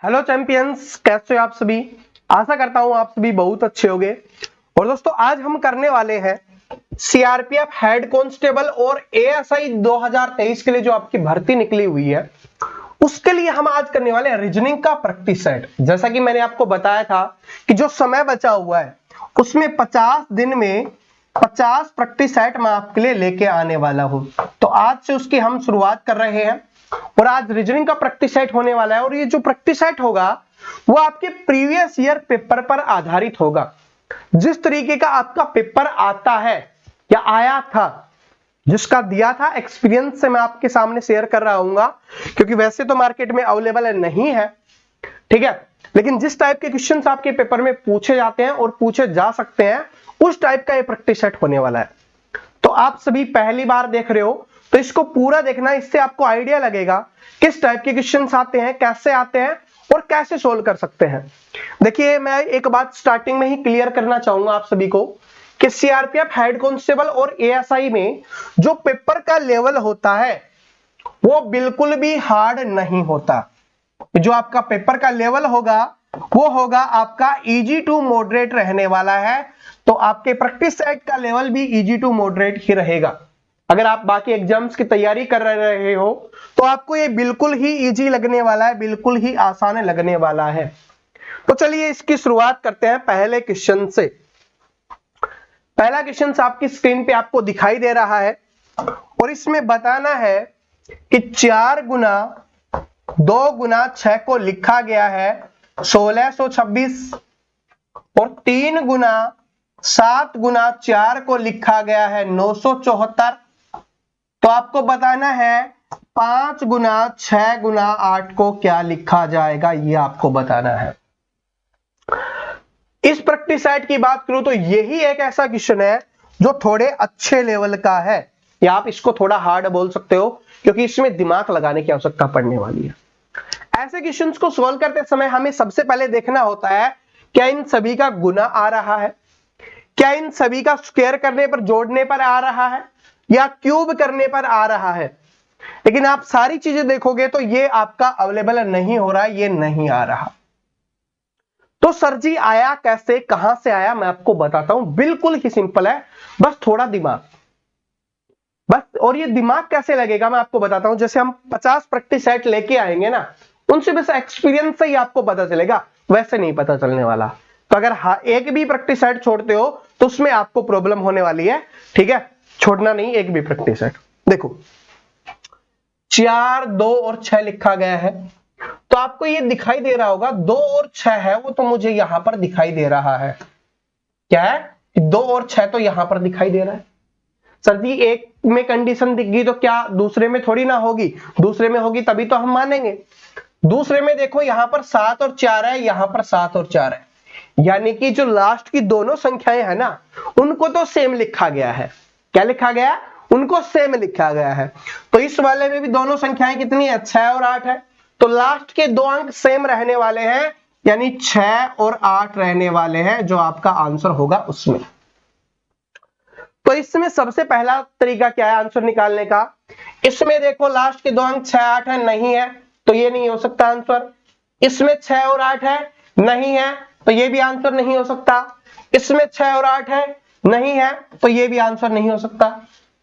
Hello champions, कैसे हो आप सभी। आशा करता हूं आप सभी बहुत अच्छे होंगे। और दोस्तों आज हम करने वाले हैं सीआरपीएफ हेड कांस्टेबल और एएसआई 2023 के लिए जो आपकी भर्ती निकली हुई है उसके लिए हम आज करने वाले हैं रीजनिंग का प्रैक्टिस सेट। जैसा कि मैंने आपको बताया था कि जो समय बचा हुआ है उसमें 50 दिन में 50 प्रैक्टिस सेट मैं आपके लिए लेके आने वाला हूं। तो आज से उसकी हम शुरुआत कर रहे हैं और आज रीजनिंग का प्रैक्टिस सेट होने वाला है। और ये जो प्रैक्टिस सेट होगा वो आपके प्रीवियस ईयर पेपर पर आधारित होगा। जिस तरीके का आपका पेपर आता है या आया था, जिसका दिया था एक्सपीरियंस से मैं आपके सामने शेयर कर रहा हूं, क्योंकि वैसे तो मार्केट में अवेलेबल नहीं है, ठीक है। लेकिन जिस टाइप के क्वेश्चंस आपके पेपर में पूछे जाते हैं और पूछे जा सकते हैं उस टाइप का ये प्रैक्टिस सेट होने वाला है। तो आप सभी पहली बार देख रहे हो तो इसको पूरा देखना, इससे आपको आइडिया लगेगा किस टाइप के क्वेश्चंस आते हैं, कैसे आते हैं और कैसे सोल्व कर सकते हैं। देखिए मैं एक बात स्टार्टिंग में ही क्लियर करना चाहूंगा आप सभी को कि सीआरपीएफ हेड कांस्टेबल और एएसआई में जो पेपर का लेवल होता है वो बिल्कुल भी हार्ड नहीं होता। जो आपका पेपर का लेवल होगा वो होगा आपका इजी टू मॉडरेट रहने वाला है। तो आपके प्रैक्टिस सेट का लेवल भी इजी टू मॉडरेट ही रहेगा। अगर आप बाकी एग्जाम्स की तैयारी कर रहे हो तो आपको ये बिल्कुल ही इजी लगने वाला है, बिल्कुल ही आसान लगने वाला है। तो चलिए इसकी शुरुआत करते हैं पहले क्वेश्चन से। पहला क्वेश्चन आपकी स्क्रीन पे आपको दिखाई दे रहा है और इसमें बताना है कि 4 गुना 2 गुना 6 को लिखा गया है 1626 और 3 गुना 7 गुना 4 को लिखा गया है 974। तो आपको बताना है 5 गुना 6 गुना 8 को क्या लिखा जाएगा, ये आपको बताना है। इस प्रैक्टिस सेट की बात करूं तो यही एक ऐसा क्वेश्चन है जो थोड़े अच्छे लेवल का है, या आप इसको थोड़ा हार्ड बोल सकते हो क्योंकि इसमें दिमाग लगाने की आवश्यकता पड़ने वाली है। ऐसे क्वेश्चंस को सॉल्व करते समय हमें सबसे पहले देखना होता है क्या इन सभी का गुना आ रहा है, क्या इन सभी का स्क्वायर करने पर, जोड़ने पर आ रहा है या क्यूब करने पर आ रहा है। लेकिन आप सारी चीजें देखोगे तो ये आपका अवेलेबल नहीं हो रहा है, ये नहीं आ रहा। तो सर जी आया कैसे, कहां से आया, मैं आपको बताता हूं। बिल्कुल ही सिंपल है, बस थोड़ा दिमाग बस। और ये दिमाग कैसे लगेगा मैं आपको बताता हूं। जैसे हम 50 प्रैक्टिस सेट लेके आएंगे ना, उनसे बस एक्सपीरियंस से ही आपको पता चलेगा, वैसे नहीं पता चलने वाला। तो अगर एक भी प्रैक्टिस सेट छोड़ते हो तो उसमें आपको प्रॉब्लम होने वाली है, ठीक है। छोड़ना नहीं एक भी प्रैक्टिस सेट। देखो 4 2 और 6 लिखा गया है तो आपको ये दिखाई दे रहा होगा 2 और 6 है वो तो मुझे यहां पर दिखाई दे रहा है। क्या है, 2 और 6 तो यहां पर दिखाई दे रहा है। सर जी एक में कंडीशन दिख गई तो क्या दूसरे में थोड़ी ना होगी, दूसरे में होगी तभी तो हम मानेंगे। दूसरे में देखो यहां पर 7 और 4 है, यहां पर 7 और 4 है, यानी कि जो लास्ट की दोनों संख्याएं है ना उनको तो सेम लिखा गया है। क्या लिखा गया, उनको सेम लिखा गया है। तो इस वाले में भी दोनों संख्याएं कितनी है, 6 और 8 है। तो लास्ट के 2 अंक सेम रहने वाले हैं, यानी 6 और 8 रहने वाले हैं, जो आपका आंसर होगा उसमें। तो इसमें सबसे पहला तरीका क्या है आंसर निकालने का। इसमें देखो लास्ट के 2 अंक 6 8 है, नहीं है तो ये नहीं हो सकता आंसर। इसमें 6 और 8 है, नहीं है तो ये भी आंसर नहीं हो सकता। इसमें 6 और 8 है, नहीं है तो ये भी आंसर नहीं हो सकता।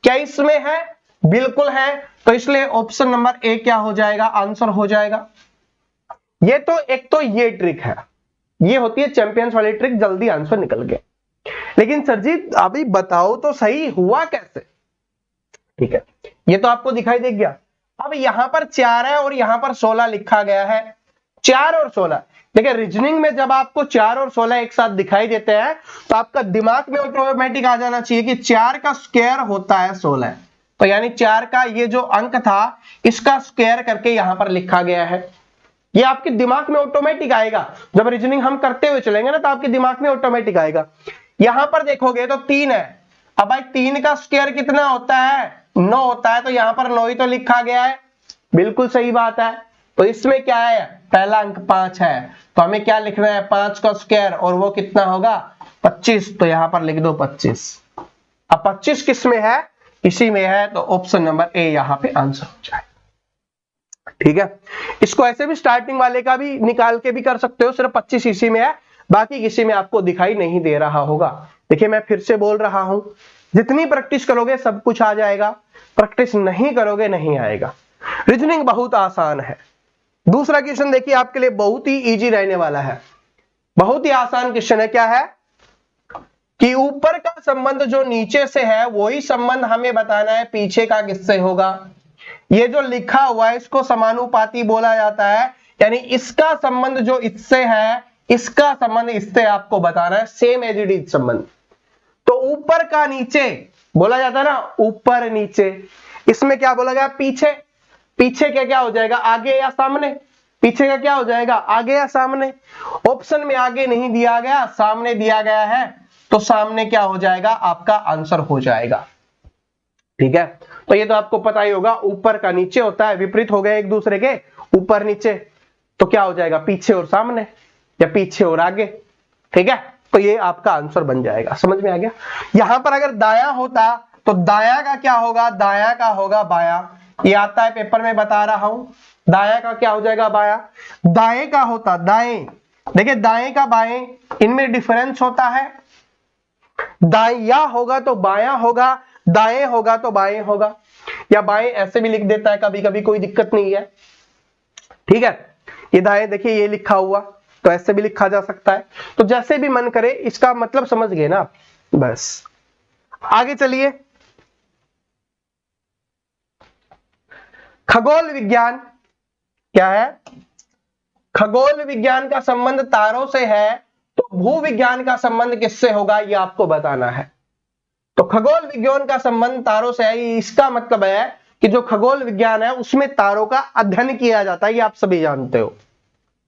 क्या इसमें है, बिल्कुल है, तो इसलिए ऑप्शन नंबर ए क्या हो जाएगा, आंसर हो जाएगा। ये तो एक तो ये ट्रिक है, ये होती है चैंपियंस वाली ट्रिक, जल्दी आंसर निकल गया। लेकिन सर जी अभी बताओ तो सही हुआ कैसे। ठीक है, ये तो आपको दिखाई दे गया। अब यहां पर 4 है और यहां पर 16 लिखा गया है। 4 और 16, देखिए रीजनिंग में जब आपको 4 और 16 एक साथ दिखाई देते हैं तो आपका दिमाग में ऑटोमेटिक आ जाना चाहिए कि 4 का स्क्वायर होता है 16। तो यानी 4 का ये जो अंक था इसका स्क्वायर करके यहां पर लिखा गया है। ये आपके दिमाग में ऑटोमेटिक आएगा, जब रीजनिंग हम करते हुए चलेंगे ना तो आपके दिमाग में ऑटोमेटिक आएगा। यहां पर देखोगे तो 3 है, अब भाई 3 का स्क्वायर कितना होता है, 9 होता है, तो यहां पर 9 ही तो लिखा गया है। बिल्कुल सही बात है। तो इसमें क्या है, पहला अंक 5 है तो हमें क्या लिखना है, 5 का स्क्वायर, और वो कितना होगा 25, तो यहां पर लिख दो 25। अब 25 किस में है, इसी में है, तो ऑप्शन नंबर ए यहां पे आंसर हो जाए। ठीक है, इसको ऐसे भी स्टार्टिंग वाले का भी निकाल के भी कर सकते हो, सिर्फ 25 इसी में है, बाकी किसी में आपको दिखाई नहीं दे रहा होगा। देखिए मैं फिर से बोल रहा हूं, जितनी प्रैक्टिस करोगे सब कुछ आ जाएगा, प्रैक्टिस नहीं करोगे नहीं आएगा। रीजनिंग बहुत आसान है। दूसरा क्वेश्चन देखिए आपके लिए बहुत ही इजी रहने वाला है, बहुत ही आसान क्वेश्चन है। क्या है कि ऊपर का संबंध जो नीचे से है वही संबंध हमें बताना है पीछे का किससे होगा। ये जो लिखा हुआ है इसको समानुपाती बोला जाता है, यानी इसका संबंध जो इससे है, इसका संबंध इससे आपको बताना है, सेम एज इट इज संबंध। तो ऊपर का नीचे बोला जाता है ना, ऊपर नीचे, इसमें क्या बोला गया, पीछे। पीछे का क्या हो जाएगा, आगे या सामने। पीछे का क्या हो जाएगा, आगे या सामने। ऑप्शन में आगे नहीं दिया गया, सामने दिया गया है, तो सामने क्या हो जाएगा, आपका आंसर हो जाएगा। ठीक है, तो ये तो आपको पता ही होगा, ऊपर का नीचे होता है, विपरीत हो गए एक दूसरे के, ऊपर नीचे, तो क्या हो जाएगा, पीछे और सामने या पीछे और आगे। ठीक है, तो ये आपका आंसर बन जाएगा। समझ में आ गया। यहां पर अगर दाया होता तो दाया का क्या होगा, दाया का होगा बाया। ये आता है पेपर में, बता रहा हूं, दाया का क्या हो जाएगा, बाया। दाएं का होता दाएं, देखिए दाएं का बाएं, इनमें डिफरेंस होता है। दाया होगा तो बाया होगा, दाएं होगा तो बाएं होगा, या बाएं ऐसे भी लिख देता है कभी कभी, कोई दिक्कत नहीं है। ठीक है, ये दाएं देखिए ये लिखा हुआ, तो ऐसे भी लिखा जा सकता है, तो जैसे भी मन करे, इसका मतलब समझ गए ना आप। बस आगे चलिए। खगोल विज्ञान क्या है, खगोल विज्ञान का संबंध तारों से है, तो भूविज्ञान का संबंध किससे होगा, ये आपको बताना है। तो खगोल विज्ञान का संबंध तारों से है, इसका मतलब है कि जो खगोल विज्ञान है उसमें तारों का अध्ययन किया जाता है, ये आप सभी जानते हो।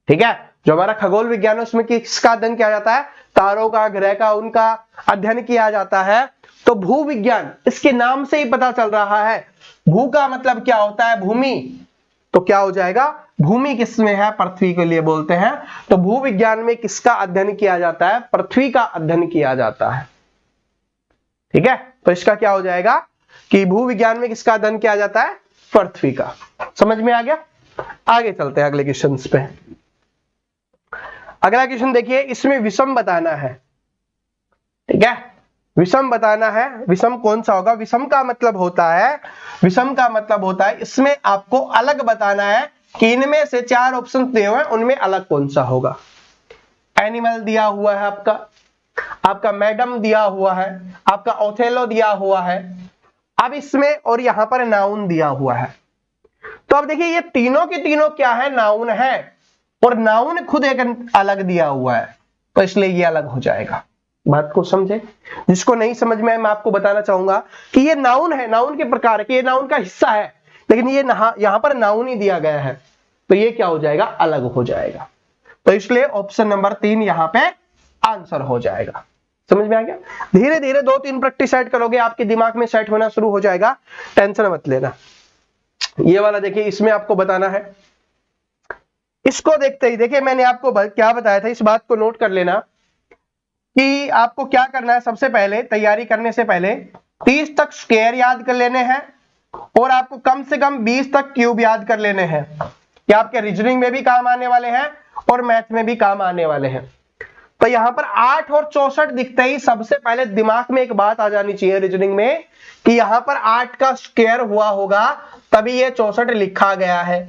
ठीक है, जो हमारा खगोल विज्ञान है उसमें किसका अध्ययन किया जाता है, तारों का, ग्रह का, उनका अध्ययन किया जाता है। तो भूविज्ञान, इसके नाम से ही पता चल रहा है, भू का मतलब क्या होता है, भूमि, तो क्या हो जाएगा, भूमि किसमें है, पृथ्वी के लिए बोलते हैं। तो भूविज्ञान में किसका अध्ययन किया जाता है, पृथ्वी का अध्ययन किया जाता है। ठीक है, तो इसका क्या हो जाएगा कि भूविज्ञान में किसका अध्ययन किया जाता है, पृथ्वी का। समझ में आ गया। आगे चलते हैं अगले क्वेश्चन पे। अगला क्वेश्चन देखिए, इसमें विषम बताना है। ठीक है, विषम बताना है। विषम कौन सा होगा, विषम का मतलब होता है, विषम का मतलब होता है इसमें आपको अलग बताना है कि इनमें से 4 ऑप्शन दिए हुए हैं उनमें अलग कौन सा होगा। एनिमल दिया हुआ है आपका, आपका मैडम दिया हुआ है, आपका ओथेलो दिया हुआ है, अब इसमें और यहां पर नाउन दिया हुआ है। तो अब देखिए ये तीनों के तीनों क्या है, नाउन है, और नाउन खुद एक अलग दिया हुआ है, तो इसलिए ये अलग हो जाएगा। बात को समझे, जिसको नहीं समझ में आए मैं आपको बताना चाहूंगा कि ये नाउन है, नाउन के प्रकार के, ये नाउन का हिस्सा है, लेकिन ये यहां पर नाउन ही दिया गया है, तो ये क्या हो जाएगा, अलग हो जाएगा। तो इसलिए ऑप्शन नंबर 3 यहां पे आंसर हो जाएगा। समझ में आ गया। धीरे धीरे 2-3 प्रैक्टिस सेट करोगे, आपके दिमाग में सेट होना शुरू हो जाएगा, टेंशन मत लेना। ये वाला देखिए, इसमें आपको बताना है, इसको देखते ही देखिए मैंने आपको क्या बताया था, इस बात को नोट कर लेना कि आपको क्या करना है। सबसे पहले तैयारी करने से पहले 30 तक स्क्वायर याद कर लेने हैं, और आपको कम से कम 20 तक क्यूब याद कर लेने हैं। ये आपके रीजनिंग में भी काम आने वाले हैं और मैथ में भी काम आने वाले हैं। तो यहां पर 8 और 64 दिखते ही सबसे पहले दिमाग में एक बात आ जानी चाहिए रीजनिंग में कि यहां पर 8 का स्क्वायर हुआ होगा, तभी ये 64 लिखा गया है।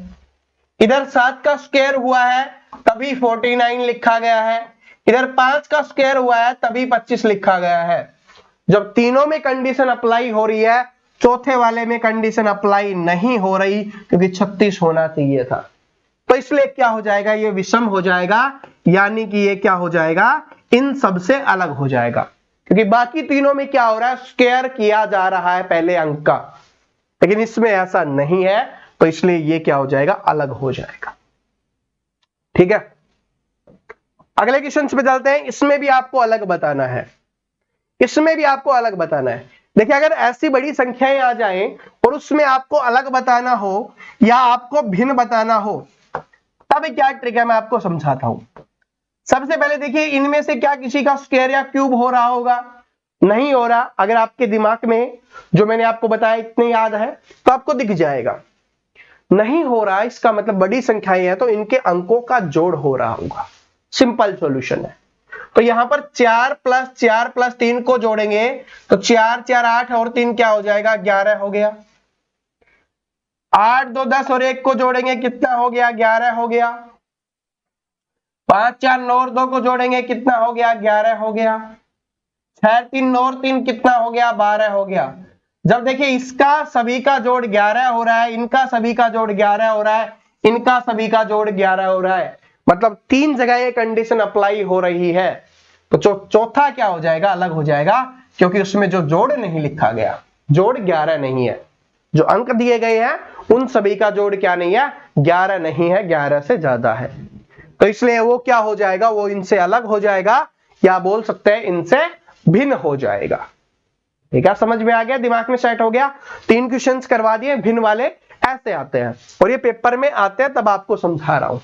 इधर 7 का स्क्वायर हुआ है, तभी 49 लिखा गया है। इधर 5 का स्क्वायर हुआ है, तभी 25 लिखा गया है। जब तीनों में कंडीशन अप्लाई हो रही है, चौथे वाले में कंडीशन अप्लाई नहीं हो रही, क्योंकि 36 होना चाहिए था। तो इसलिए क्या हो जाएगा, ये विषम हो जाएगा, यानी कि ये क्या हो जाएगा, इन सबसे अलग हो जाएगा, क्योंकि बाकी तीनों में क्या हो रहा है, स्क्वायर किया जा रहा है पहले अंक का, लेकिन इसमें ऐसा नहीं है, तो इसलिए ये क्या हो जाएगा, अलग हो जाएगा। ठीक है, अगले क्वेश्चन पे चलते हैं। इसमें भी आपको अलग बताना है, इसमें भी आपको अलग बताना है। देखिए अगर ऐसी बड़ी संख्याएं आ जाएं और उसमें आपको अलग बताना हो या आपको भिन्न बताना हो, तब क्या ट्रिक है मैं आपको समझाता हूं। सबसे पहले देखिए, इनमें से क्या किसी का स्क्वायर या क्यूब हो रहा होगा, नहीं हो रहा। अगर आपके दिमाग में जो मैंने आपको बताया इतने याद है तो आपको दिख जाएगा। नहीं हो रहा, इसका मतलब बड़ी संख्याएं हैं तो इनके अंकों का जोड़ हो रहा होगा। सिंपल सॉल्यूशन है। तो यहां पर 4 + 3 को जोड़ेंगे तो 4 4 8 और 3 क्या हो जाएगा, 11 हो गया। 8 2 10 और 1 को जोड़ेंगे कितना हो गया, 11 हो गया। 5 4 9 और 2 को जोड़ेंगे कितना हो गया, 11 हो गया। 6 3 9 और 3 कितना हो गया, 12 हो गया। जब देखिए इसका सभी का जोड़ 11 हो रहा है, इनका सभी का जोड़ 11 हो रहा है, इनका सभी का जोड़ 11 हो रहा है, मतलब 3 जगह ये कंडीशन अप्लाई हो रही है। तो चौथा क्या हो जाएगा, अलग हो जाएगा, क्योंकि उसमें जो जोड़ नहीं लिखा गया, जोड़ 11 नहीं है। जो अंक दिए गए हैं उन सभी का जोड़ क्या नहीं है, 11 नहीं है, 11 से ज्यादा है। तो इसलिए वो क्या हो जाएगा, वो इनसे अलग हो जाएगा, या बोल सकते हैं इनसे भिन्न हो जाएगा। ठीक है, समझ में आ गया, दिमाग में सेट हो गया। 3 क्वेश्चंस करवा दिए, भिन्न वाले ऐसे आते हैं और ये पेपर में आते हैं, तब आपको समझा रहा हूं।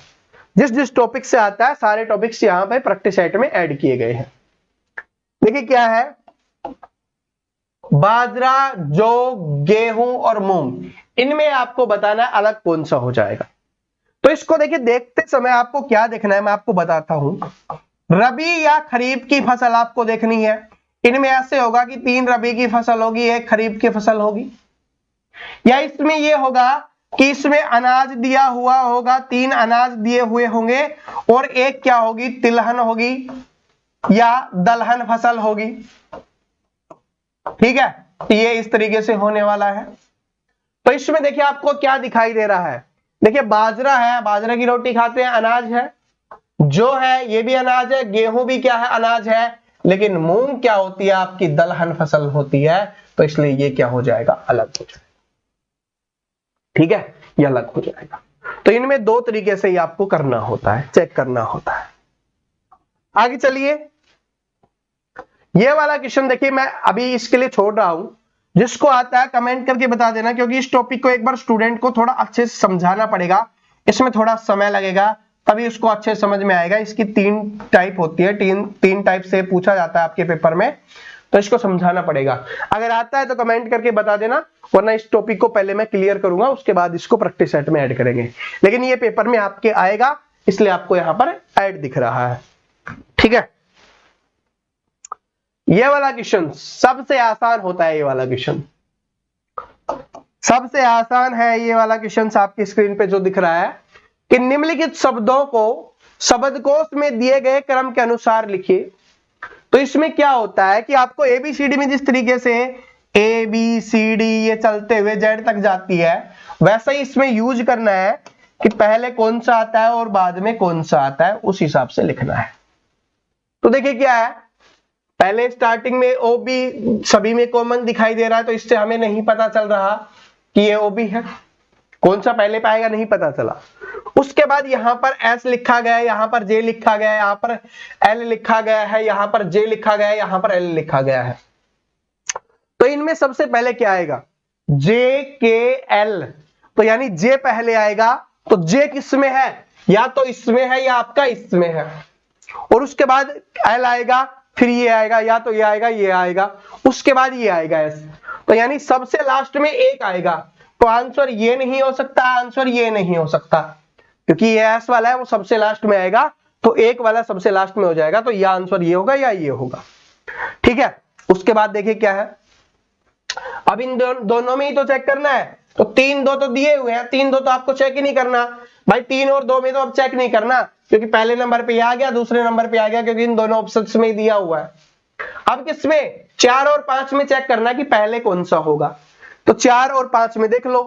जिस जिस टॉपिक से आता है सारे टॉपिक्स यहां पे प्रैक्टिस सेट में ऐड किए गए हैं। देखिए क्या है, बाजरा, जौ, गेहूं और मूंग, इनमें आपको बताना है अलग कौन सा हो जाएगा। तो इसको देखिए, देखते समय आपको क्या देखना है मैं आपको बताता हूं। रबी या खरीफ की फसल आपको देखनी है। इनमें ऐसे होगा कि 3 रबी की फसल होगी, 1 खरीफ की फसल होगी, या इसमें यह होगा कि इसमें अनाज दिया हुआ होगा, 3 अनाज दिए हुए होंगे और 1 क्या होगी, तिलहन होगी या दलहन फसल होगी। ठीक है, ये इस तरीके से होने वाला है। तो इसमें देखिए आपको क्या दिखाई दे रहा है, देखिए बाजरा है, बाजरा की रोटी खाते हैं, अनाज है। जो है ये भी अनाज है, गेहूं भी क्या है, अनाज है। लेकिन मूंग क्या होती है, आपकी दलहन फसल होती है, तो इसलिए ये क्या हो जाएगा, अलग हो जाएगा। ठीक है, ये अलग हो जाएगा। तो इनमें 2 तरीके से ही आपको करना होता है, चेक करना होता है। आगे चलिए, ये वाला क्वेश्चन देखिए, मैं अभी इसके लिए छोड़ रहा हूं, जिसको आता है कमेंट करके बता देना, क्योंकि इस टॉपिक को एक बार स्टूडेंट को थोड़ा अच्छे से समझाना पड़ेगा, इसमें थोड़ा समय लगेगा, तभी उसको अच्छे समझ में आएगा। इसकी 3 टाइप होती है, 3 टाइप से पूछा जाता है आपके पेपर में, तो इसको समझाना पड़ेगा। अगर आता है तो कमेंट करके बता देना, वरना इस टॉपिक को पहले मैं क्लियर करूंगा, उसके बाद इसको प्रैक्टिस सेट में ऐड करेंगे। लेकिन ये पेपर में आपके आएगा, इसलिए आपको यहां पर ऐड दिख रहा है। ठीक है, ये वाला क्वेश्चन सबसे आसान होता है, ये वाला क्वेश्चन सबसे आसान है। ये वाला क्वेश्चन आपकी स्क्रीन पे जो दिख रहा है कि निम्नलिखित शब्दों को शब्दकोश में दिए गए क्रम के अनुसार लिखिए। तो इसमें क्या होता है कि आपको एबीसीडी में जिस तरीके से ए बी सी डी ये चलते हुए जेड तक जाती है, वैसा ही इसमें यूज करना है कि पहले कौन सा आता है और बाद में कौन सा आता है, उस हिसाब से लिखना है। तो देखिए क्या है, पहले स्टार्टिंग में ओ बी सभी में कॉमन दिखाई दे रहा है, तो इससे हमें नहीं पता चल रहा कि ये ओ बी है, कौन सा पहले पाएगा नहीं पता चला। उसके बाद यहां पर एस लिखा गया है, यहां पर जे लिखा गया है, यहां पर एल लिखा गया है, यहां पर जे लिखा गया है, यहां पर एल लिखा गया है। तो इनमें सबसे पहले क्या आएगा, जे के एल, तो यानी जे पहले आएगा। तो जे किस में है, या तो इसमें है या आपका इसमें है, और उसके बाद एल आएगा, फिर ये आएगा, या तो ये आएगा ये आएगा, उसके बाद ये आएगा एस। तो यानी सबसे लास्ट में 1 आएगा। तो आंसर ये नहीं हो सकता, आंसर ये नहीं हो सकता, क्योंकि ये एस वाला है वो सबसे लास्ट में आएगा, तो 1 वाला सबसे लास्ट में हो जाएगा। तो या आंसर ये होगा या ये होगा। ठीक है, उसके बाद देखिए क्या है, अब इन दोनों में ही तो चेक करना है। तो 3 2 तो दिए हुए हैं, 3 2 तो आपको चेक ही नहीं करना भाई, 3 और 2 में तो अब चेक नहीं करना, क्योंकि पहले नंबर पे आ गया, दूसरे नंबर पे आ गया, क्योंकि इन दोनों ऑप्शंस में दिया हुआ है। अब किसमें, 4 और 5 में चेक करना कि पहले कौन सा होगा। तो 4 और 5 में देख लो,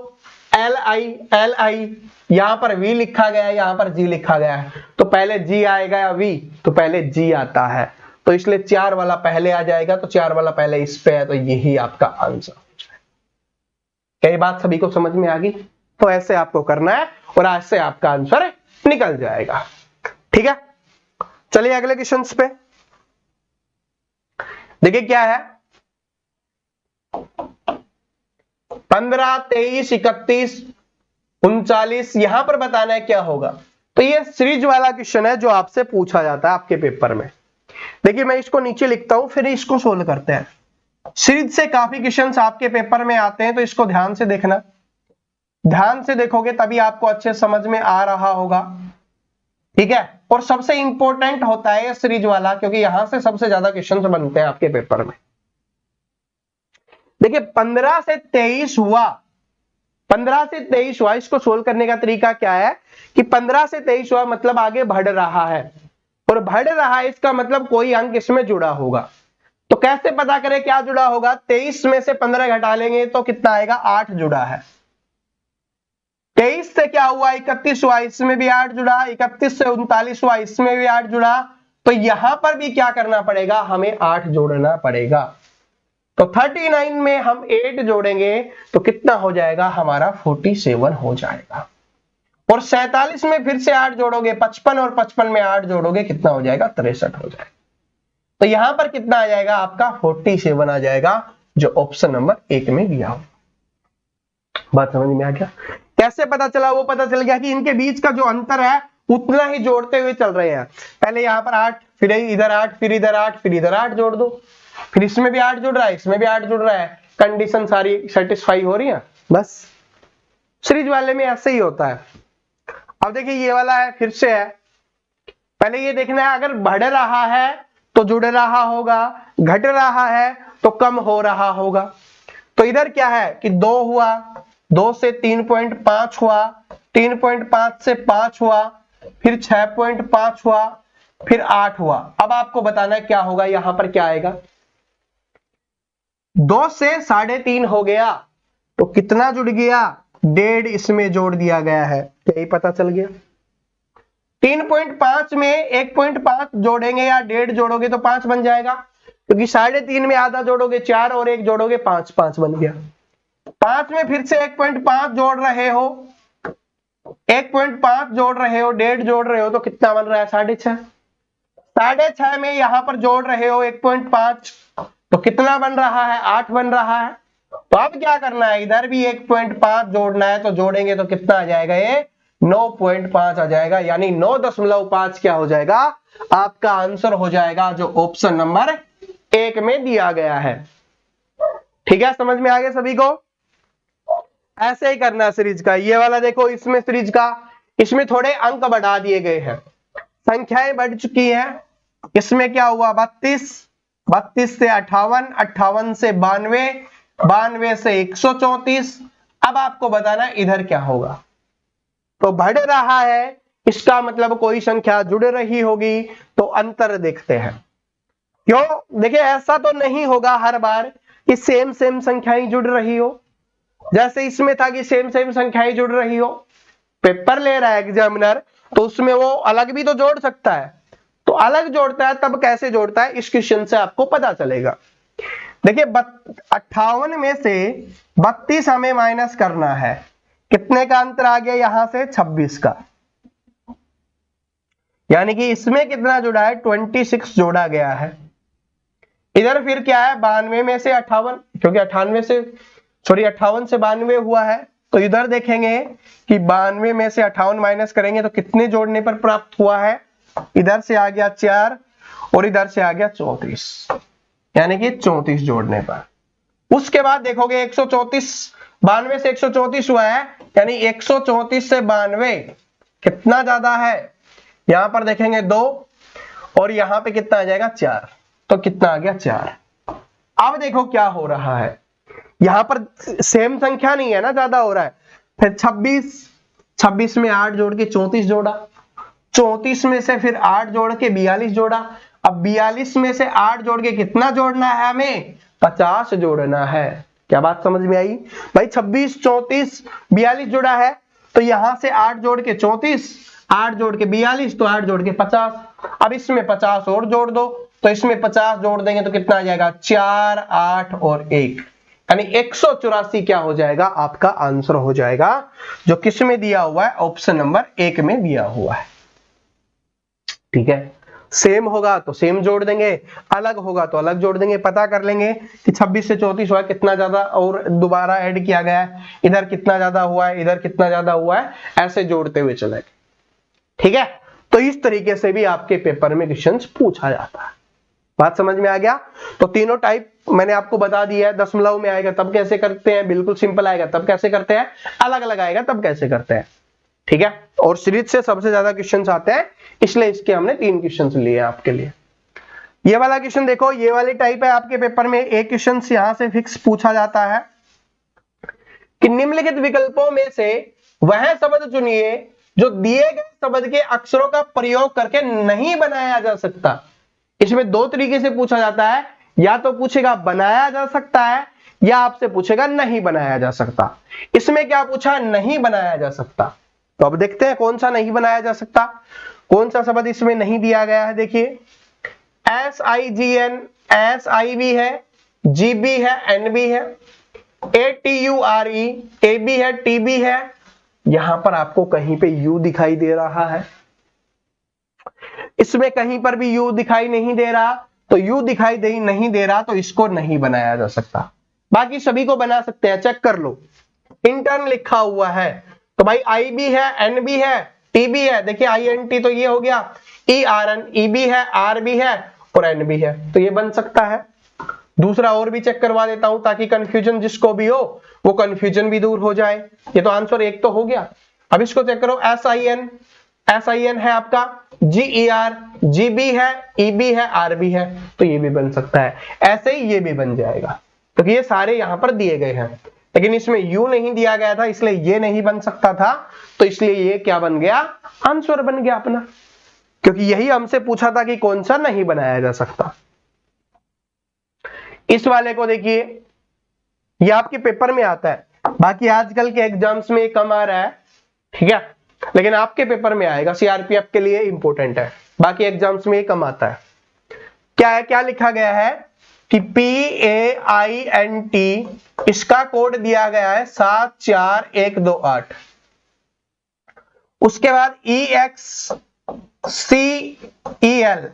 एल आई, यहां पर वी लिखा गया है, यहां पर जी लिखा गया है, तो पहले जी आएगा या वी, तो पहले जी आता है, तो इसलिए 4 वाला पहले आ जाएगा। तो 4 वाला पहले इस पे है, तो यही आपका आंसर हो जाएगा। क्या ये बात सभी को समझ में आ गई? तो ऐसे आपको करना है और आज से आपका आंसर निकल जाएगा। ठीक है, चलिए अगले क्वेश्चन पे देखिए क्या है, 15 23 31 39, यहां पर बताना है क्या होगा। तो ये सीरीज वाला क्वेश्चन है जो आपसे पूछा जाता है आपके पेपर में। देखिए मैं इसको नीचे लिखता हूं, फिर इसको सोल्व करते हैं। सीरीज से काफी क्वेश्चंस आपके पेपर में आते हैं, तो इसको ध्यान से देखना। ध्यान से देखोगे तभी आपको अच्छे समझ में आ रहा होगा, ठीक है। और सबसे इंपॉर्टेंट होता है ये सीरीज वाला, क्योंकि यहां से सबसे ज्यादा क्वेश्चन बनते हैं आपके पेपर में। देखिए 15 से 23 हुआ, 15 से 23 हुआ, इसको सोल्व करने का तरीका क्या है कि 15 से 23 हुआ मतलब आगे बढ़ रहा है, और बढ़ रहा है इसका मतलब कोई अंक इसमें जुड़ा होगा। तो कैसे पता करें क्या जुड़ा होगा? 23 में से 15 घटा लेंगे तो कितना आएगा? 8 जुड़ा है। 23 से क्या हुआ? 31 हुआ, इसमें भी 8 जुड़ा। 31 से 39 हुआ, इसमें भी 8 जुड़ा। तो यहां पर भी क्या करना पड़ेगा? हमें 8 जोड़ना पड़ेगा। तो 39 में हम 8 जोड़ेंगे तो कितना हो जाएगा? हमारा 47 हो जाएगा। और 47 में फिर से 8 जोड़ोगे, 55 और 55 में 8 जोड़ोगे, कितना हो जाएगा? 63 हो जाएगा। तो यहां पर कितना आ जाएगा? आपका 47 आ जाएगा, जो ऑप्शन नंबर 1 में दिया हो। बात समझ में आ गया? कैसे पता चला? वो पता चल गया कि इनके बीच का जो अंतर है उतना ही जोड़ते हुए चल रहे हैं। पहले यहां पर 8, फिर इधर 8, फिर इधर 8, फिर इधर 8 जोड़ दो, फिर इसमें भी 8 जुड़ रहा है, इसमें भी 8 जुड़ रहा है, कंडीशन सारी सेटिस्फाई हो रही है। बस सीरीज वाले में ऐसे ही होता है। अब देखिए ये वाला है, फिर से है। पहले ये देखना है, अगर बढ़ रहा है तो जुड़ रहा होगा, घट रहा है तो कम हो रहा होगा। तो इधर क्या है कि 2 हुआ, 2 से 3.5 हुआ, 3.5 से 5 हुआ, फिर 6.5 हुआ, फिर 8 हुआ। अब आपको बताना है क्या होगा, यहां पर क्या आएगा? 2 से 3.5 हो गया तो कितना जुड़ गया? 1.5 इसमें जोड़ दिया गया है, यही पता चल गया। 3.5 में 1.5 जोड़ेंगे या 1.5 जोड़ोगे तो 5 बन जाएगा, क्योंकि 3.5 में आधा जोड़ोगे 4 और 1 जोड़ोगे 5, 5 बन गया। 5 में फिर से 1.5 जोड़ रहे हो, 1.5 जोड़ रहे हो, 1.5 जोड़ रहे हो तो कितना बन रहा है? 6.5। 6.5 में यहां पर जोड़ रहे हो 1.5 तो कितना बन रहा है? 8 बन रहा है। तो अब क्या करना है? इधर भी 1.5 जोड़ना है, तो जोड़ेंगे तो कितना आ जाएगा? ये 9.5 आ जाएगा, यानी 9.5 क्या हो जाएगा? आपका आंसर हो जाएगा, जो ऑप्शन नंबर 1 में दिया गया है। ठीक है, समझ में आ गया सभी को? ऐसे ही करना है सीरीज का। ये वाला देखो, इसमें सीरीज का, इसमें थोड़े अंक बढ़ा दिए गए हैं, संख्याएं बढ़ चुकी हैं। इसमें क्या हुआ? 32, 32 से 58, 58 से 92, 92 से 134। अब आपको बताना इधर क्या होगा। तो बढ़ रहा है, इसका मतलब कोई संख्या जुड़ रही होगी, तो अंतर देखते हैं। क्यों? देखिए ऐसा तो नहीं होगा हर बार कि सेम सेम संख्याएं जुड़ रही हो। जैसे इसमें था कि सेम सेम संख्याएं जुड़ रही हो, पेपर ले रहा है एग्जामिनर, तो उसमें वो अलग भी तो जोड़ सकता है। तो अलग जोड़ता है, तब कैसे जोड़ता है, इस क्वेश्चन से आपको पता चलेगा। देखिए 58 में से 32 हमें माइनस करना है, कितने का अंतर आ गया? यहां से 26 का, यानी कि इसमें कितना जुड़ा है? 26 जोड़ा गया है। इधर फिर क्या है? 92 में से 58, क्योंकि 58 से 92 हुआ है, तो इधर देखेंगे कि 92 में से 58 माइनस करेंगे तो कितने जोड़ने पर प्राप्त हुआ है? इधर से आ गया 4 और इधर से आ गया 34, यानी कि 34 जोड़ने पर। उसके बाद देखोगे 134, 92 से 134 हुआ है, यानी 134 से 92 कितना ज्यादा है? यहां पर देखेंगे 2 और यहां पे कितना आ जाएगा? 4, तो कितना आ गया? 4। अब देखो क्या हो रहा है, यहां पर सेम संख्या नहीं है ना, ज्यादा हो रहा है। फिर 26 में 8 जोड़ के 34 जोड़ा, 34 में से फिर 8 जोड़ के 42 जोड़ा। अब 42 में से 8 जोड़ के कितना जोड़ना है हमें? 50 जोड़ना है। क्या बात समझ में आई भाई? 26, 34, 42 जुड़ा है, तो यहां से 8 जोड़ के 34, 8 जोड़ के 42, तो 8 जोड़ के 50। अब इसमें 50 और जोड़ दो, तो इसमें 50 जोड़ देंगे तो कितना आ जाएगा? 4, 8 और 1, यानी 184 क्या हो जाएगा? आपका आंसर हो जाएगा, जो किस में दिया हुआ है? ऑप्शन नंबर 1 में दिया हुआ है। ठीक है, सेम होगा तो सेम जोड़ देंगे, अलग होगा तो अलग जोड़ देंगे। पता कर लेंगे कि 26 से 34 हुआ, कितना ज्यादा और दोबारा ऐड किया गया है, इधर कितना ज्यादा हुआ है, इधर कितना ज्यादा हुआ है, ऐसे जोड़ते हुए चलेंगे। ठीक है, तो इस तरीके से भी आपके पेपर में क्वेश्चन पूछा जाता है। बात समझ में आ गया? तो तीनों टाइप मैंने आपको बता दिया है। दशमलव में आएगा तब कैसे करते हैं, बिल्कुल सिंपल आएगा तब कैसे करते हैं, अलग अलग आएगा तब कैसे करते हैं। ठीक है, और सीरीज से सबसे ज्यादा क्वेश्चंस आते हैं, इसलिए इसके हमने 3 क्वेश्चंस लिए हैं आपके लिए। ये वाला क्वेश्चन देखो, ये वाली टाइप है आपके पेपर में। एक क्वेश्चन यहां से फिक्स पूछा जाता है कि निम्नलिखित विकल्पों में से वह शब्द चुनिए जो दिए गए शब्द के अक्षरों का प्रयोग करके नहीं बनाया जा सकता। इसमें 2 तरीके से पूछा जाता है, या तो पूछेगा बनाया जा सकता है, या आपसे पूछेगा नहीं बनाया जा सकता। इसमें क्या पूछा, नहीं बनाया जा सकता। तो अब देखते हैं कौन सा नहीं बनाया जा सकता, कौन सा शब्द इसमें नहीं दिया गया है। देखिए SIGN, SIB है, GB है, NB है, ATURE, AB है, TB है। यहां पर आपको कहीं पे U दिखाई दे रहा है, इसमें कहीं पर भी U दिखाई नहीं दे रहा। तो U दिखाई नहीं दे रहा तो इसको नहीं बनाया जा सकता। बाकी सभी को बना सकते हैं, चेक कर लो। इंटर्न लिखा हुआ है तो भाई IB है, NB है, TB है। देखिए INT तो ये हो गया, ERN, EB है, RB है और NB है, तो ये बन सकता है। दूसरा और भी चेक करवा देता हूं ताकि कंफ्यूजन जिसको भी हो वो कंफ्यूजन भी दूर हो जाए। ये तो आंसर एक तो हो गया। अब इसको चेक करो, SIN है आपका, GER, GB है, EB है, RB है, तो ये भी बन सकता है। ऐसे ही ये भी बन जाएगा, क्योंकि ये सारे यहां पर दिए गए हैं, लेकिन इसमें U नहीं दिया गया था इसलिए ये नहीं बन सकता था। तो इसलिए ये क्या बन गया, आंसर बन गया अपना, क्योंकि यही हमसे पूछा था कि कौन सा नहीं बनाया जा सकता। इस वाले को देखिए, ये आपके पेपर में आता है, बाकी आजकल के एग्जाम्स में कम आ रहा है, ठीक है, लेकिन आपके पेपर में आएगा, CRPF के लिए इंपॉर्टेंट है, बाकी एग्जाम्स में कम आता है। क्या है, क्या लिखा गया है कि PAINT, इसका कोड दिया गया है 74128। उसके बाद EXCEL,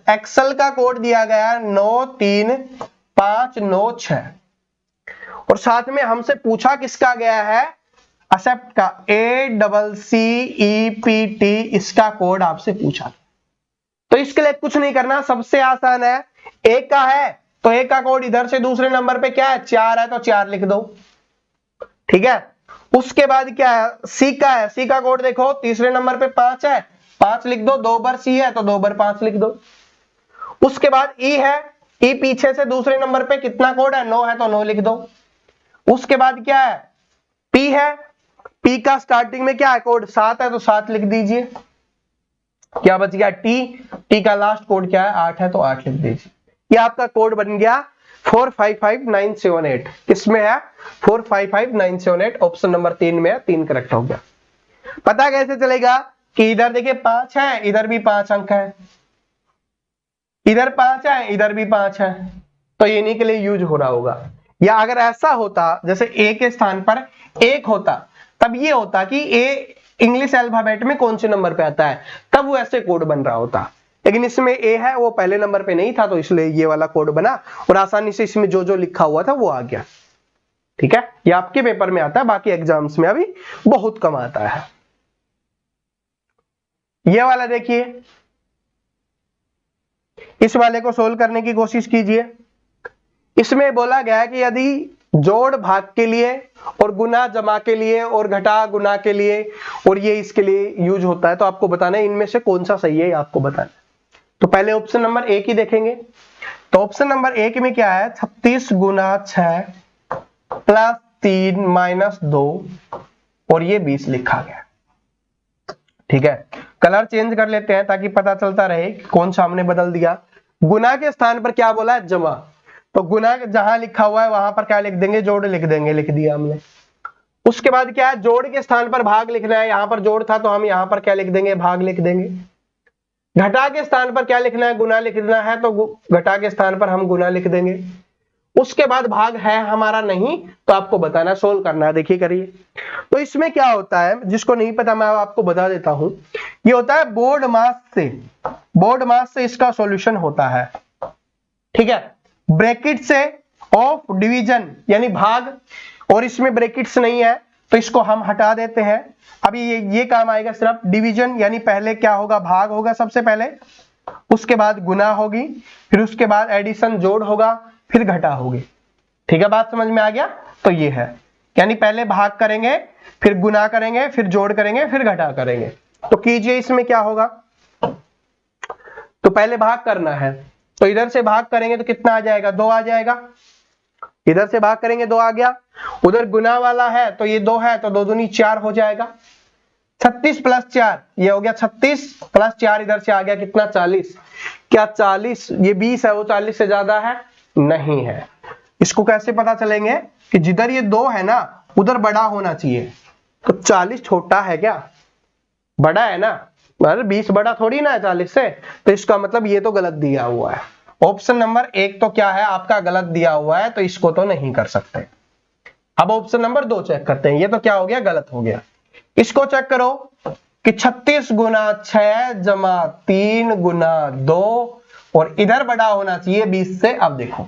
एक्सेल का कोड दिया गया है 93596। और साथ में हमसे पूछा किसका गया है, एक्सेप्ट का, ACCEPT, इसका कोड आपसे पूछा। तो इसके लिए कुछ नहीं करना, सबसे आसान है। ए का है तो ए का कोड इधर से दूसरे नंबर पे क्या है, 4 है तो 4 लिख दो, ठीक है। उसके बाद क्या है, सी का है, सी का कोड देखो तीसरे नंबर पे 5 है, 5 लिख दो, 2 बार सी है तो 2 बार 5 लिख दो। उसके बाद ई है, ई पीछे से दूसरे नंबर पे कितना कोड है, 9 है तो 9 लिख दो। उसके बाद क्या है, पी है, पी का स्टार्टिंग में क्या है कोड, 7 है तो 7 लिख दीजिए। क्या बच गया, टी, टी का लास्ट कोड क्या है, 8 है तो 8 लिख दीजिए। ये आपका कोड बन गया 455978। किसमें है, 455978, ऑप्शन नंबर 3 में है, 3 करेक्ट हो गया। पता कैसे चलेगा कि इधर देखिए 5 है, इधर भी 5 अंक है, इधर 5 है, इधर भी 5 है, तो ये इन्हीं के लिए यूज हो रहा होगा। या अगर ऐसा होता जैसे ए के स्थान पर 1 होता, तब ये होता कि ए इंग्लिश अल्फाबेट में कौन से नंबर पे आता है, तब वो ऐसे कोड बन रहा होता। लेकिन इसमें ए है, वो पहले नंबर पे नहीं था, तो इसलिए ये वाला कोड बना और आसानी से इसमें जो जो लिखा हुआ था वो आ गया, ठीक है। ये आपके पेपर में आता है, बाकी एग्जाम्स में अभी बहुत कम आता है। ये वाला देखिए, इस वाले को सोल्व करने की कोशिश कीजिए। इसमें बोला गया है कि यदि जोड़ भाग के लिए और गुना जमा के लिए और घटा गुना के लिए और ये इसके लिए यूज होता है, तो आपको बताना है इनमें से कौन सा सही है, आपको बताना। तो पहले ऑप्शन नंबर 1 ही देखेंगे। तो ऑप्शन नंबर 1 में क्या है, 36 गुना 6 प्लस 3 माइनस 2 और ये 20 लिखा गया, ठीक है। कलर चेंज कर लेते हैं ताकि पता चलता रहे कौन सा हमने बदल दिया। गुना के स्थान पर क्या बोला है, जमा, तो गुना जहां लिखा हुआ है वहां पर क्या लिख देंगे, जोड़ लिख देंगे, लिख दिया हमने। उसके बाद क्या है, जोड़ के स्थान पर भाग लिखना है, यहां पर जोड़ था तो हम यहां पर क्या लिख देंगे, भाग लिख देंगे। घटा के स्थान पर क्या लिखना है, गुना लिखना है, तो घटा के स्थान पर हम गुना लिख देंगे। उसके बाद भाग है हमारा नहीं, तो आपको बताना, सोल्व करना है। देखिए करिए। तो इसमें क्या होता है, जिसको नहीं पता मैं आपको बता देता हूं, ये होता है बोर्ड मास से इसका सॉल्यूशन होता है, ठीक है। ब्रैकेट से ऑफ डिवीजन यानी भाग, और इसमें ब्रैकेट्स नहीं है तो इसको हम हटा देते हैं। अभी ये काम आएगा सिर्फ डिवीजन, यानी पहले क्या होगा, भाग होगा सबसे पहले, उसके बाद गुना होगी, फिर उसके बाद एडिशन जोड़ होगा, फिर घटा होगी। ठीक है, बात समझ में आ गया? तो ये है, यानी पहले भाग करेंगे, फिर गुना करेंगे, फिर जोड़ करेंगे, फिर घटा करेंगे। तो कीजिए इसमें क्या होगा। तो पहले भाग करना है, तो इधर से भाग करेंगे तो कितना आ जाएगा, 2 आ जाएगा। इधर से भाग करेंगे 2 आ गया, उधर गुना वाला है तो ये 2 है, तो 2 दूनी 4 हो जाएगा। 36 प्लस 4 ये हो गया 36 प्लस 4 इधर से आ गया कितना, 40। क्या 40 ये 20 है, वो 40 से ज्यादा है? नहीं है। इसको कैसे पता चलेंगे कि जिधर ये 2 है ना उधर बड़ा होना चाहिए। तो 40 छोटा है क्या, बड़ा है ना, अरे 20 बड़ा थोड़ी ना है 40 से। तो इसका मतलब ये तो गलत दिया हुआ है। ऑप्शन नंबर 1 तो क्या है आपका, गलत दिया हुआ है, तो इसको तो नहीं कर सकते। अब ऑप्शन नंबर 2 चेक करते हैं। ये तो क्या हो गया, गलत हो गया। इसको चेक करो कि 36 गुना 6 जमा 3 गुना 2, और इधर बड़ा होना चाहिए 20 से। अब देखो,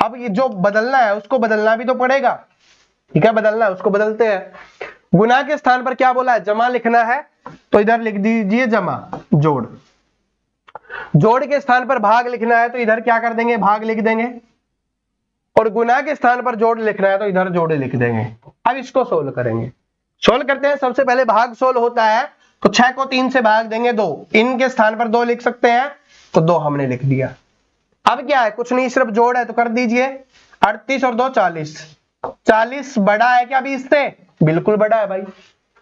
अब ये जो बदलना है उसको बदलना भी तो पड़ेगा। ठीक है, बदलना है उसको बदलते हैं। गुना के स्थान पर क्या बोला है, जमा लिखना है, तो इधर लिख दीजिए जमा। जोड़, जोड़ के स्थान पर भाग लिखना है तो इधर क्या कर देंगे, भाग लिख देंगे। और गुना के स्थान पर जोड़ लिखना है तो इधर जोड़ लिख देंगे। अब इसको सोल्व करेंगे। सोल्व करते हैं। सबसे पहले भाग सोल्व होता है तो 6 को 3 से भाग देंगे 2, इनके स्थान पर 2 लिख सकते हैं, तो 2 हमने लिख दिया। अब क्या है, कुछ नहीं, सिर्फ जोड़ है, तो कर दीजिए 38 और 2 40। 40 बड़ा है क्या 20 से? बिल्कुल बड़ा है भाई,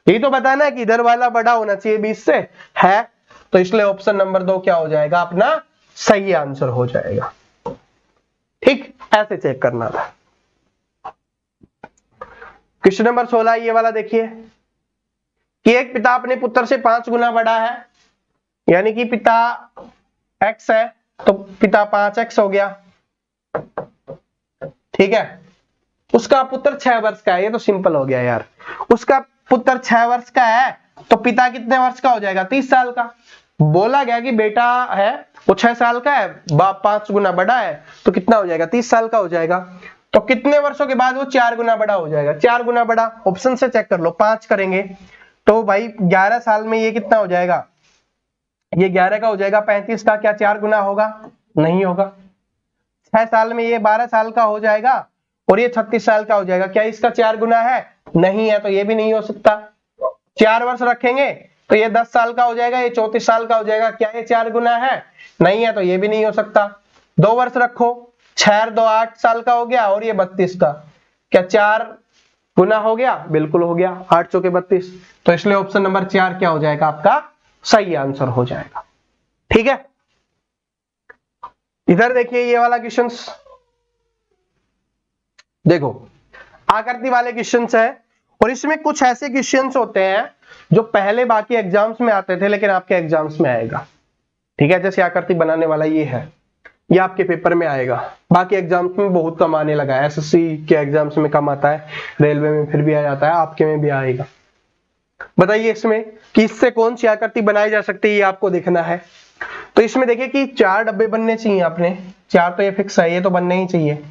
यही तो बताना है कि इधर वाला बड़ा होना चाहिए 20 से, है। तो इसलिए ऑप्शन नंबर 2 क्या हो जाएगा अपना, सही आंसर हो जाएगा। ठीक, ऐसे चेक करना था। क्वेश्चन नंबर 16 ये वाला देखिए कि एक पिता अपने पुत्र से 5 गुना बड़ा है, यानी कि पिता x है तो पिता 5x हो गया। ठीक है, उसका पुत्र 6 वर्ष का है, ये तो सिंपल हो गया यार। उसका पुत्र 6 वर्ष का है तो पिता कितने वर्ष का हो जाएगा, 30 साल का। बोला गया कि बेटा है वो 6 साल का है, बाप 5 गुना बड़ा है, तो कितना हो जाएगा, 30 साल का हो जाएगा। तो कितने वर्षों के बाद वो 4 गुना बड़ा हो जाएगा, 4 गुना बड़ा। ऑप्शन से चेक कर लो, 5 करेंगे तो भाई 11 साल में ये कितना हो जाएगा, ये 11 का हो जाएगा। 35 का क्या 4 गुना होगा, नहीं होगा। 6 साल में ये 12 साल का हो जाएगा और ये 36 साल का हो जाएगा, क्या इसका 4 गुना है, नहीं है, तो ये भी नहीं हो सकता। 4 वर्ष रखेंगे तो ये 10 साल का हो जाएगा, ये 34 साल का हो जाएगा, क्या ये 4 गुना है, नहीं है, तो ये भी नहीं हो सकता। 2 वर्ष रखो, 6 और 2 8 साल का हो गया, और ये 32 का, क्या 4 गुना हो गया, बिल्कुल हो गया, 8 चौके 32। तो इसलिए ऑप्शन नंबर 4 क्या हो जाएगा आपका, सही आंसर हो जाएगा। ठीक है, इधर देखिए ये वाला क्वेश्चन देखो, आकृति वाले क्वेश्चंस है, और इसमें कुछ ऐसे क्वेश्चंस होते हैं जो पहले बाकी एग्जाम्स में आते थे लेकिन आपके एग्जाम्स में आएगा। ठीक है, जैसे आकृति बनाने वाला ये है, ये आपके पेपर में आएगा, बाकी एग्जाम्स में बहुत कम आने लगा है। एसएससी के एग्जाम्स में कम आता है, रेलवे में फिर भी आ जाता है, आपके में भी आएगा। बताइए इसमें कि इससे कौन सी आकृति बनाई जा सकती है, ये आपको देखना है। तो इसमें देखिए कि 4 डब्बे बनने चाहिए अपने, 4 तो ये फिक्स है, ये तो बनने ही चाहिए।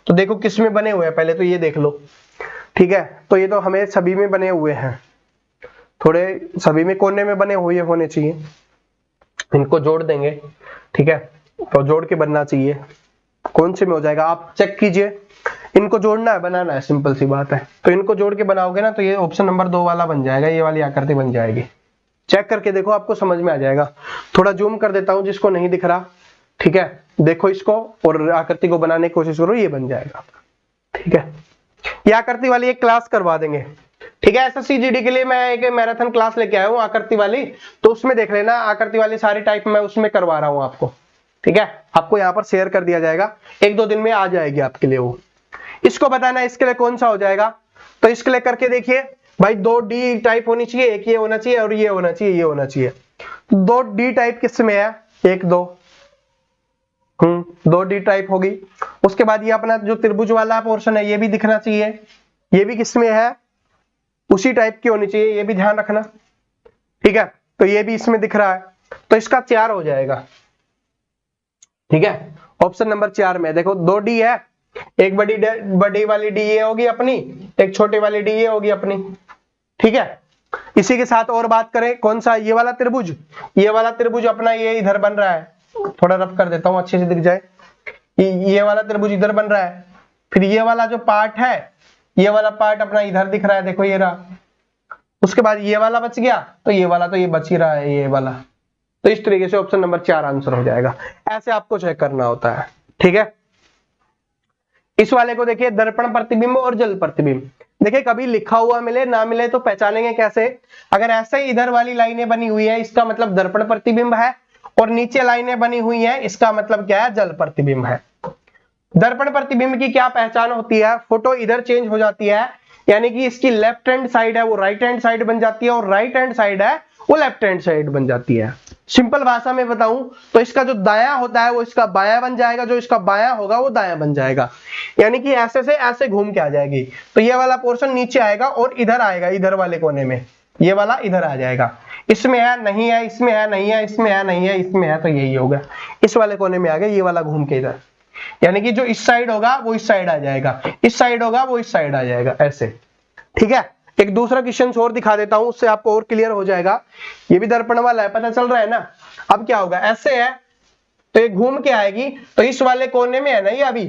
तो देखो किस में बने हुए हैं, पहले तो ये देख लो। ठीक है, तो ये तो हमें सभी में बने हुए हैं, थोड़े सभी में कोने में बने हुए होने चाहिए। इनको जोड़ देंगे, ठीक है, तो जोड़ के बनना चाहिए। कौन से में हो जाएगा आप चेक कीजिए, इनको जोड़ना है, बनाना है, सिंपल सी बात है। तो इनको जोड़ के बनाओगे ना तो ये ऑप्शन नंबर 2 वाला बन जाएगा, ये वाली आकृति बन जाएगी। चेक करके देखो, आपको समझ में आ जाएगा। थोड़ा जूम कर देता हूं जिसको नहीं दिख रहा। ठीक है, देखो इसको और आकृति को बनाने की कोशिश करो, ये बन जाएगा। ठीक है, ये आकृति वाली एक क्लास करवा देंगे। ठीक है, एसएससी जीडी के लिए मैं एक मैराथन क्लास लेके आया हूँ आकृति वाली, तो उसमें देख लेना, आकृति वाली सारी टाइप मैं उसमें करवा रहा हूँ आपको। ठीक है, आपको यहाँ पर शेयर कर दिया जाएगा, 1-2 दिन में आ जाएगी आपके लिए वो। इसको बताना है इसके लिए कौन सा हो जाएगा, तो इसके लिए करके देखिए भाई, 2 डी टाइप होनी चाहिए, एक ये होना चाहिए और ये होना चाहिए, ये होना चाहिए। 2 डी टाइप किस में है, 1 2 2 डी टाइप होगी। उसके बाद ये अपना जो त्रिभुज वाला पोर्शन है ये भी दिखना चाहिए, ये भी किस में है, उसी टाइप की होनी चाहिए, ये भी ध्यान रखना। ठीक है, तो ये भी इसमें दिख रहा है, तो इसका 4 हो जाएगा। ठीक है, ऑप्शन नंबर 4 में देखो 2 डी है, एक बड़ी वाली डी ये होगी अपनी, एक छोटी वाली डी ये होगी अपनी। ठीक है, इसी के साथ और बात करें, कौन सा, ये वाला त्रिभुज, ये वाला त्रिभुज अपना ये इधर बन रहा है, थोड़ा रफ कर देता हूं अच्छे से दिख जाए, ये वाला त्रिभुज इधर बन रहा है, फिर ये वाला जो पार्ट है, ये वाला पार्ट अपना इधर दिख रहा है, देखो ये रहा, उसके बाद ये वाला बच गया, तो ये वाला तो ये बच ही रहा है, ये वाला। तो इस तरीके से ऑप्शन नंबर 4 आंसर हो जाएगा। ऐसे आपको चेक करना होता है, ठीक है। इस वाले को देखिए, दर्पण प्रतिबिंब और जल प्रतिबिंब। देखिए कभी लिखा हुआ मिले ना मिले तो पहचानेंगे कैसे, अगर ऐसे ही इधर वाली लाइनें बनी हुई है इसका मतलब दर्पण प्रतिबिंब है, और नीचे लाइनें बनी हुई है इसका मतलब क्या है, जल प्रतिबिंब है। दर्पण प्रतिबिंब की क्या पहचान होती है, फोटो इधर चेंज हो जाती है, यानी कि इसकी लेफ्ट हैंड साइड है वो राइट हैंड साइड बन जाती है, और राइट हैंड साइड है वो लेफ्ट हैंड साइड बन जाती है। सिंपल भाषा में बताऊं तो इसका जो दायां होता है वो इसका बायां बन जाएगा, जो इसका बायां होगा वो दायां बन जाएगा, यानी कि ऐसे से ऐसे घूम के आ जाएगी। तो ये वाला पोर्शन नीचे आएगा और इधर आएगा, इधर वाले कोने में, ये वाला इधर आ जाएगा। इसमें है नहीं है, इसमें है नहीं है, इसमें है नहीं है, इसमें है, तो यही होगा, इस वाले कोने में आ गया, ये वाला घूम के इधर, यानी कि जो इस साइड होगा वो इस साइड आ जाएगा, इस साइड होगा वो इस साइड आ जाएगा, ऐसे, ठीक है। एक दूसरा क्वेश्चन और दिखा देता हूं, उससे आपको और क्लियर हो जाएगा। ये भी दर्पण वाला है, पता चल रहा है ना। अब क्या होगा, ऐसे है तो ये घूम के आएगी, तो इस वाले कोने में है ना ये अभी,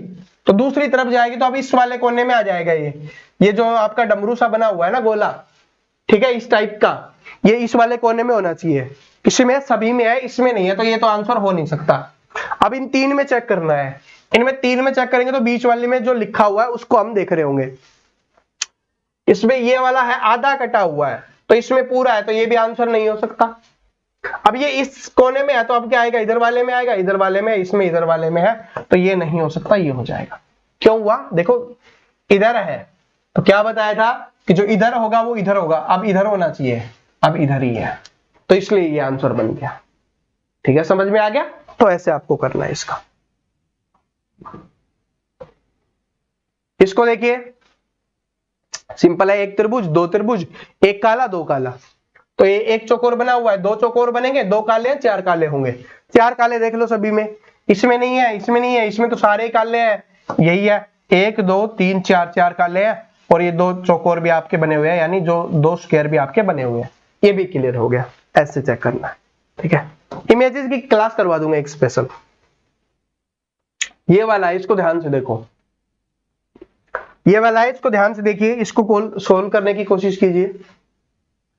तो दूसरी तरफ जाएगी तो अब इस वाले कोने में आ जाएगा ये जो आपका डमरू सा बना हुआ है ना गोला, ठीक है, इस टाइप का, ये इस वाले कोने में होना चाहिए। इसमें सभी में है, इसमें नहीं है, तो ये तो आंसर हो नहीं सकता। अब इन 3 में चेक करना है, इनमें 3 में चेक करेंगे तो बीच वाले में जो लिखा हुआ है उसको हम देख रहे होंगे। इसमें ये वाला है आधा कटा हुआ है, तो इसमें पूरा है, तो ये भी आंसर नहीं हो सकता। अब ये इस कोने में है तो अब क्या आएगा, इधर वाले में आएगा, इधर वाले में, इसमें इधर वाले में है, तो ये नहीं हो सकता, ये हो जाएगा। क्यों हुआ, देखो इधर है तो क्या बताया था कि जो इधर होगा वो इधर होगा, अब इधर होना चाहिए, अब इधर ही है, तो इसलिए ये आंसर बन गया, ठीक है, समझ में आ गया। तो ऐसे आपको करना है इसका। इसको देखिए, सिंपल है, एक त्रिभुज, दो त्रिभुज, एक काला दो काला, तो ये एक चौकोर बना हुआ है, 2 चौकोर बनेंगे, 2 काले हैं, 4 काले होंगे। 4 काले देख लो सभी में, इसमें नहीं है, इसमें नहीं है, इसमें तो सारे काले हैं, यही है, 1 2 3 4, 4 काले हैं, और ये 2 चौकोर भी आपके बने हुए हैं, यानी जो 2 स्क्वायर भी आपके बने हुए हैं। ये भी क्लियर हो गया, ऐसे चेक करना है, ठीक है। इमेजेस की क्लास करवा दूंगा एक स्पेशल। ये वाला है, इसको ध्यान से देखो, ये वाला है, इसको ध्यान से देखिए, इसको सोल्व करने की कोशिश कीजिए।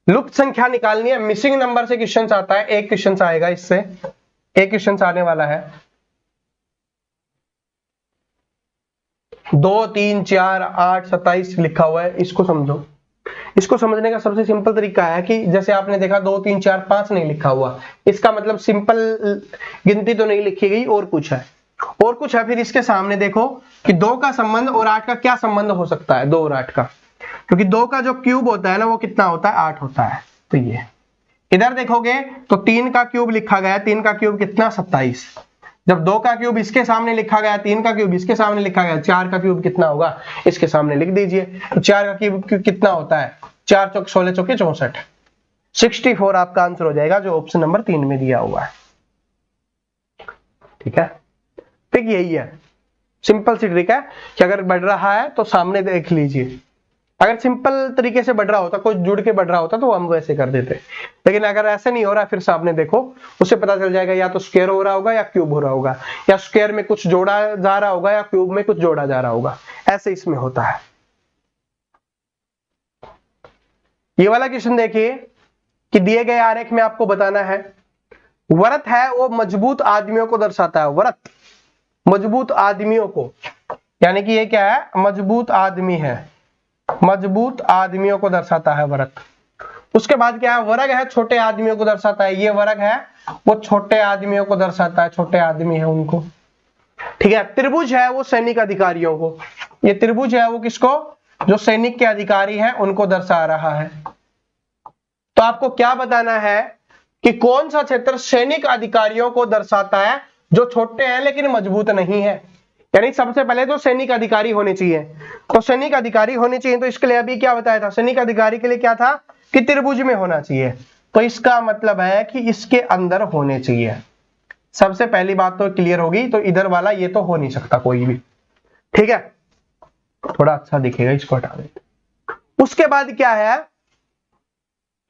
लुप्त संख्या निकालनी है, मिसिंग नंबर से क्वेश्चन आता है, एक क्वेश्चन आएगा इससे, एक क्वेश्चन आने वाला है। 2 3 4 8 27 लिखा हुआ है, इसको समझो। इसको समझने का सबसे सिंपल तरीका है कि जैसे आपने देखा 2 3 4 5 नहीं लिखा हुआ, इसका मतलब सिंपल गिनती तो नहीं लिखी गई, और कुछ है, और कुछ है। फिर इसके सामने देखो कि 2 का संबंध और 8 का क्या संबंध हो सकता है, 2 और 8 का, क्योंकि 2 का जो क्यूब होता है ना वो कितना होता है, 8 होता है। तो ये इधर देखोगे तो 3 का क्यूब लिखा गया, 3 का क्यूब कितना, 27। जब 2 का क्यूब इसके सामने लिखा गया, 3 का क्यूब इसके सामने लिखा गया, 4 का क्यूब कितना होगा, इसके सामने लिख दीजिए। तो 4 का क्यूब कितना होता है, 4 चौक 16 चौके 64, 64 आपका आंसर हो जाएगा, जो ऑप्शन नंबर 3 में दिया हुआ है, ठीक है। ठीक यही है, सिंपल सी ट्रिक है कि अगर बढ़ रहा है तो सामने देख लीजिए। अगर सिंपल तरीके से बढ़ रहा होता, कोई जुड़ के बढ़ रहा होता तो हम वैसे कर देते, लेकिन अगर ऐसे नहीं हो रहा फिर सामने देखो, उससे पता चल जाएगा या तो स्क्वायर हो रहा होगा या क्यूब हो रहा होगा, या स्क्वायर में कुछ जोड़ा जा रहा होगा या क्यूब में कुछ जोड़ा जा रहा होगा, ऐसे इसमें होता है। ये वाला क्वेश्चन देखिए कि दिए गए आरेख में आपको बताना है, व्रत है वो मजबूत आदमियों को दर्शाता है, व्रत मजबूत आदमियों को, यानी कि ये क्या है, मजबूत आदमी है, मजबूत आदमियों को दर्शाता है व्रत। उसके बाद क्या है, वर्ग है, छोटे आदमियों को दर्शाता है, ये वर्ग है वो छोटे आदमियों को दर्शाता है, छोटे आदमी है उनको, ठीक है। त्रिभुज है वो सैनिक अधिकारियों को, ये त्रिभुज है वो किसको, जो सैनिक के अधिकारी हैं उनको दर्शा रहा है। तो आपको क्या बताना है कि कौन सा क्षेत्र सैनिक अधिकारियों को दर्शाता है, जो छोटे हैं लेकिन मजबूत नहीं है। यानी सबसे पहले तो सैनिक अधिकारी होने चाहिए, तो सैनिक अधिकारी होने चाहिए, तो इसके लिए अभी क्या बताया था, सैनिक अधिकारी के लिए क्या था कि त्रिभुज में होना चाहिए, तो इसका मतलब है कि इसके अंदर होने चाहिए। सबसे पहली बात तो क्लियर होगी, तो इधर वाला ये तो हो नहीं सकता कोई भी, ठीक है, थोड़ा अच्छा दिखेगा, इसको हटा देते। उसके बाद क्या है,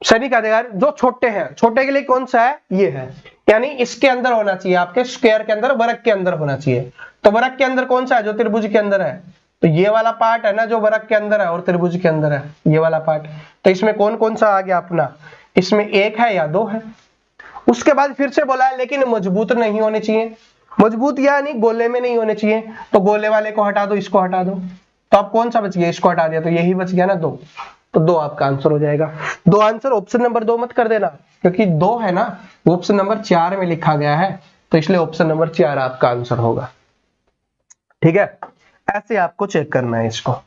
सैनिक अधिकारी जो छोटे हैं, छोटे के लिए कौन सा है, ये है, यानी इसके अंदर होना चाहिए, आपके स्क्वायर के अंदर, वर्ग के अंदर होना चाहिए। तो वर्ग के अंदर कौन सा है, जो त्रिभुज के अंदर है, तो ये वाला पार्ट है ना जो वर्ग के अंदर है और त्रिभुज के अंदर है, ये वाला पार्ट। तो इसमें कौन कौन सा आ गया अपना, इसमें 1 है या 2 है। उसके बाद फिर से बोला है लेकिन मजबूत नहीं होने चाहिए, मजबूत यानी गोले में नहीं होने चाहिए, तो गोले वाले को हटा दो, इसको हटा दो, तो अब कौन सा बच गया, इसको हटा दिया, तो यही बच गया ना 2, तो 2 आपका आंसर हो जाएगा। 2 आंसर, ऑप्शन नंबर 2 मत कर देना, क्योंकि 2 है ना वो ऑप्शन नंबर 4 में लिखा गया है, तो इसलिए ऑप्शन नंबर 4 आपका आंसर होगा। ठीक है, ऐसे आपको चेक करना है, इसको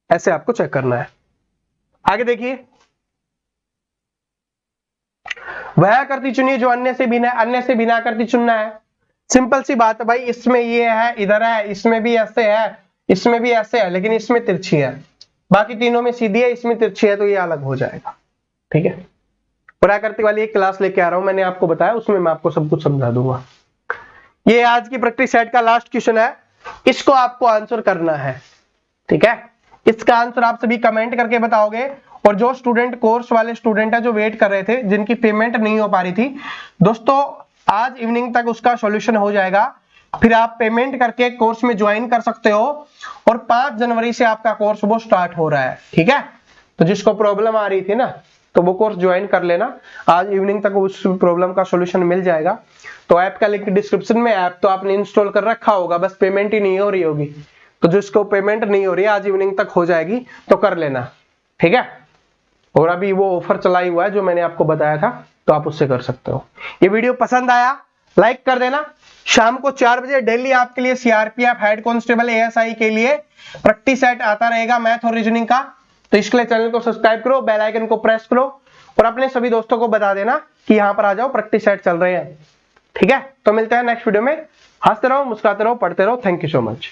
ऐसे आपको चेक करना है। आगे देखिए, वह आकृति चुनिए जो अन्य से बिना, अन्य से बिना आकृति चुनना है। सिंपल सी बात है भाई, इसमें ये है, इधर है, इसमें भी ऐसे है, इसमें भी ऐसे है, लेकिन इसमें तिरछी है, बाकी तीनों में सीधी है, इसमें तिरछी है, तो ये अलग हो जाएगा। ठीक है, और आकृति वाली एक क्लास लेके आ रहा हूं, मैंने आपको बताया, उसमें मैं आपको सब कुछ समझा दूंगा। ये आज की प्रैक्टिस सेट का लास्ट क्वेश्चन है, इसको आपको आंसर करना है। ठीक है, इसका आंसर आप सभी कमेंट करके बताओगे, और जो स्टूडेंट, कोर्स वाले स्टूडेंट है जो वेट कर रहे थे, जिनकी पेमेंट नहीं हो पा रही थी, दोस्तों आज इवनिंग तक उसका सॉल्यूशन हो जाएगा, फिर आप पेमेंट करके कोर्स में ज्वाइन कर सकते हो, और 5 जनवरी से आपका कोर्स वो स्टार्ट हो रहा है। ठीक है, तो जिसको प्रॉब्लम आ रही थी ना, तो वो कोर्स ज्वाइन कर लेना, आज इवनिंग तक उस प्रॉब्लम का सॉल्यूशन मिल जाएगा। तो ऐप का लिंक डिस्क्रिप्शन में, ऐप तो आपने इंस्टॉल कर रखा होगा, बस पेमेंट ही नहीं हो रही होगी, तो जिसको पेमेंट नहीं हो रही है आज इवनिंग तक हो जाएगी, तो कर लेना। ठीक है, और अभी वो ऑफर चला ही हुआ है जो मैंने आपको बताया था, तो आप उससे कर सकते हो। ये वीडियो पसंद आया लाइक कर देना। शाम को 4 बजे डेली आपके लिए सीआरपीएफ हेड कांस्टेबल एएसआई के लिए प्रैक्टिस सेट आता रहेगा, मैथ और रीजनिंग का, तो इसके लिए चैनल को सब्सक्राइब करो, बेल आइकन को प्रेस करो, और अपने सभी दोस्तों को बता देना कि यहां पर आ जाओ, प्रैक्टिस सेट चल रहे हैं। ठीक है, तो मिलते हैं नेक्स्ट वीडियो में। हंसते रहो, मुस्कुराते रहो, पढ़ते रहो। Thank you so much.